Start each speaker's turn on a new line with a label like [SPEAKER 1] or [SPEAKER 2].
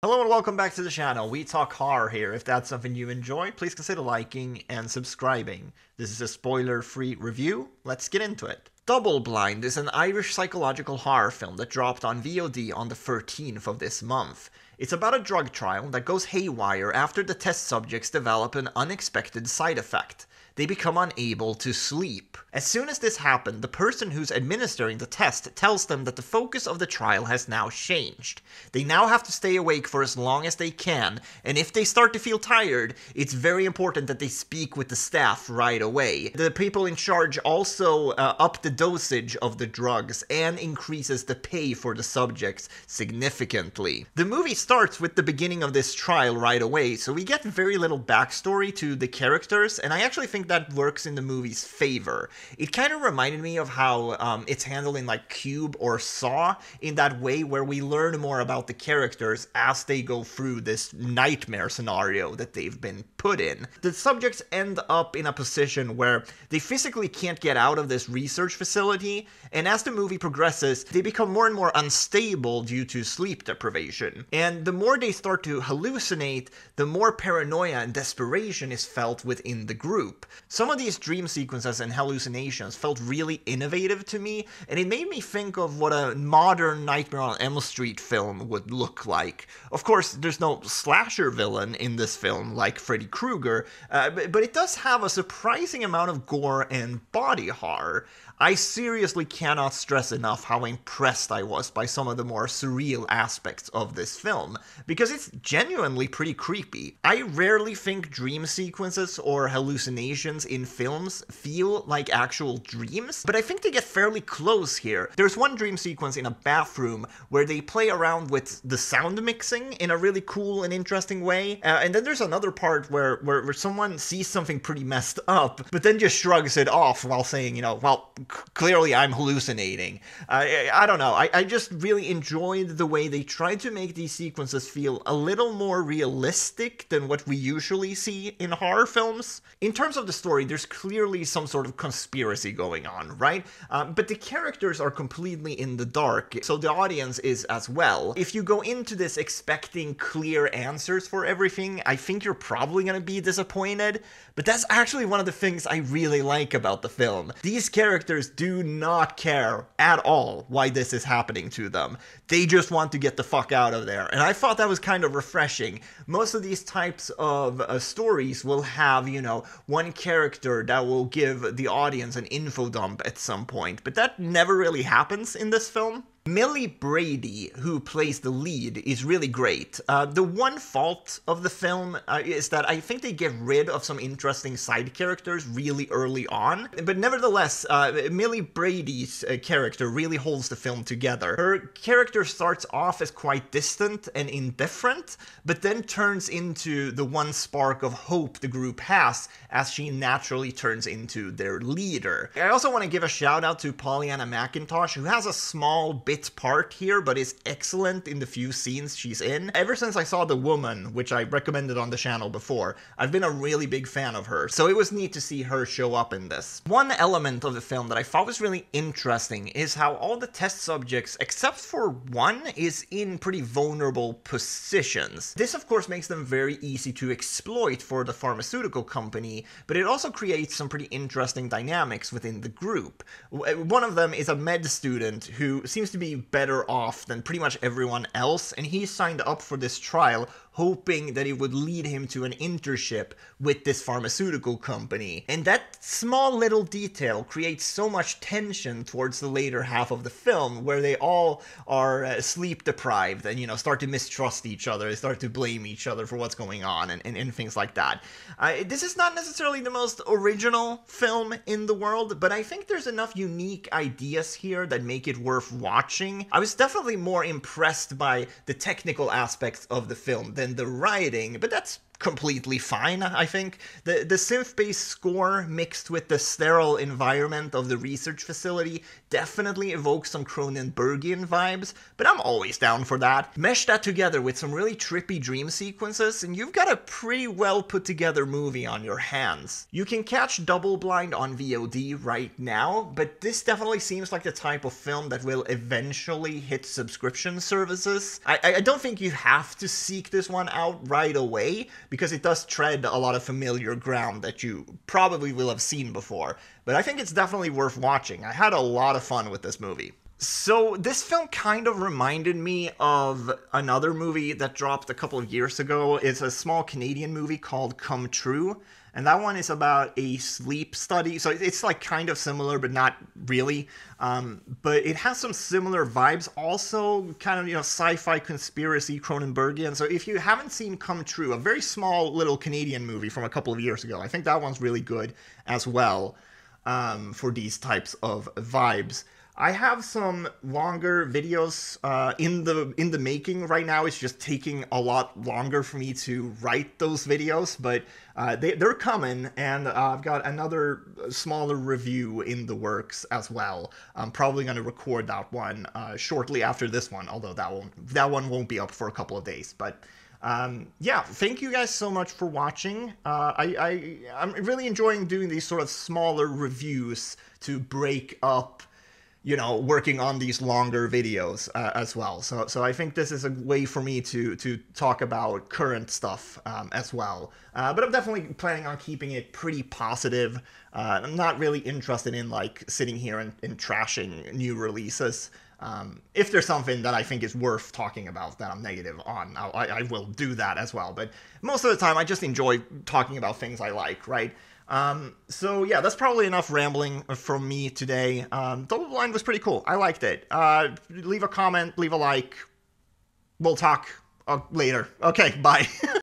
[SPEAKER 1] Hello and welcome back to the channel. We talk horror here. If that's something you enjoy, please consider liking and subscribing. This is a spoiler-free review. Let's get into it. Double Blind is an Irish psychological horror film that dropped on VOD on the 13th of this month. It's about a drug trial that goes haywire after the test subjects develop an unexpected side effect. They become unable to sleep. As soon as this happened, the person who's administering the test tells them that the focus of the trial has now changed. They now have to stay awake for as long as they can, and if they start to feel tired, it's very important that they speak with the staff right away. The people in charge also up the dosage of the drugs and increases the pay for the subjects significantly. The movie starts with the beginning of this trial right away, so we get very little backstory to the characters, and I actually think that works in the movie's favor. It kind of reminded me of how it's handled in like Cube or Saw, in that way where we learn more about the characters as they go through this nightmare scenario that they've been put in. The subjects end up in a position where they physically can't get out of this research facility, and as the movie progresses, they become more and more unstable due to sleep deprivation. And the more they start to hallucinate, the more paranoia and desperation is felt within the group. Some of these dream sequences and hallucinations felt really innovative to me, and it made me think of what a modern Nightmare on Elm Street film would look like. Of course, there's no slasher villain in this film like Freddy Krueger, but it does have a surprising amount of gore and body horror. I seriously cannot stress enough how impressed I was by some of the more surreal aspects of this film, because it's genuinely pretty creepy. I rarely think dream sequences or hallucinations in films feel like actual dreams, but I think they get fairly close here. There's one dream sequence in a bathroom where they play around with the sound mixing in a really cool and interesting way, and then there's another part where someone sees something pretty messed up, but then just shrugs it off while saying, you know, well, clearly I'm hallucinating. I don't know, I just really enjoyed the way they tried to make these sequences feel a little more realistic than what we usually see in horror films. In terms of the story, there's clearly some sort of conspiracy going on, right? But the characters are completely in the dark, so the audience is as well. If you go into this expecting clear answers for everything, I think you're probably gonna be disappointed, but that's actually one of the things I really like about the film. These characters do not care at all why this is happening to them. They just want to get the fuck out of there, and I thought that was kind of refreshing. Most of these types of stories will have, you know, one character that will give the audience an info dump at some point, but that never really happens in this film. Millie Brady, who plays the lead, is really great. The one fault of the film is that I think they get rid of some interesting side characters really early on, but nevertheless, Millie Brady's character really holds the film together. Her character starts off as quite distant and indifferent, but then turns into the one spark of hope the group has as she naturally turns into their leader. I also want to give a shout out to Pollyanna McIntosh, who has a small bit part here, but is excellent in the few scenes she's in. Ever since I saw The Woman, which I recommended on the channel before, I've been a really big fan of her, so it was neat to see her show up in this. One element of the film that I thought was really interesting is how all the test subjects, except for one, is in pretty vulnerable positions. This of course makes them very easy to exploit for the pharmaceutical company, but it also creates some pretty interesting dynamics within the group. One of them is a med student who seems to be better off than pretty much everyone else, and he signed up for this trial hoping that it would lead him to an internship with this pharmaceutical company. And that small little detail creates so much tension towards the later half of the film, where they all are sleep deprived and, you know, start to mistrust each other, start to blame each other for what's going on, and things like that. This is not necessarily the most original film in the world, but I think there's enough unique ideas here that make it worth watching. I was definitely more impressed by the technical aspects of the film than the writing, but that's completely fine, I think. The synth-based score mixed with the sterile environment of the research facility definitely evokes some Cronenbergian vibes, but I'm always down for that. Mesh that together with some really trippy dream sequences, and you've got a pretty well put together movie on your hands. You can catch Double Blind on VOD right now, but this definitely seems like the type of film that will eventually hit subscription services. I don't think you have to seek this one out right away, because it does tread a lot of familiar ground that you probably will have seen before, but I think it's definitely worth watching. I had a lot of fun with this movie. So this film kind of reminded me of another movie that dropped a couple of years ago. It's a small Canadian movie called Come True, and that one is about a sleep study. So it's like kind of similar, but not really. But it has some similar vibes. Also kind of, sci-fi conspiracy Cronenbergian. So if you haven't seen Come True, a very small little Canadian movie from a couple of years ago, I think that one's really good as well, for these types of vibes. I have some longer videos in the making right now. It's just taking a lot longer for me to write those videos, but they're coming, and I've got another smaller review in the works as well. I'm probably going to record that one shortly after this one, although that one won't be up for a couple of days. But yeah, thank you guys so much for watching. I'm really enjoying doing these sort of smaller reviews to break up, working on these longer videos as well. So I think this is a way for me to talk about current stuff as well. But I'm definitely planning on keeping it pretty positive. I'm not really interested in sitting here and trashing new releases. If there's something that I think is worth talking about that I'm negative on, I will do that as well. But most of the time, I just enjoy talking about things I like, right? So yeah, that's probably enough rambling from me today. Double Blind was pretty cool. I liked it. Leave a comment, leave a like. We'll talk later. Okay, bye.